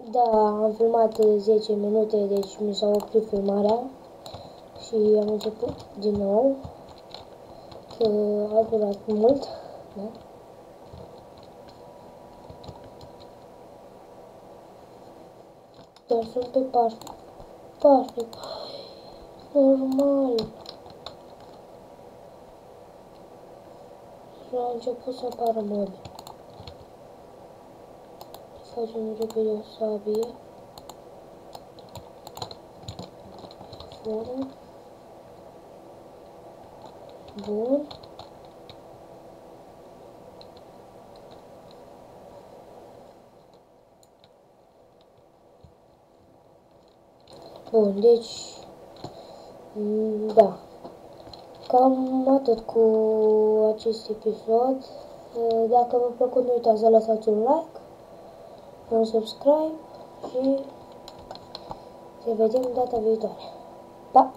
Da, am filmat 10 minute, deci mi s-a oprit filmarea și am început din nou, că a durat mult, da? Dar sunt pe paște, normal. Și a început să apară mobi. Facem repede o sabie. Bun. Bun. Bun, deci, da. Cam atât cu acest episod. Dacă v-a plăcut, nu uitați să lăsați un like, un subscribe și ne vedem data viitoare. Pa!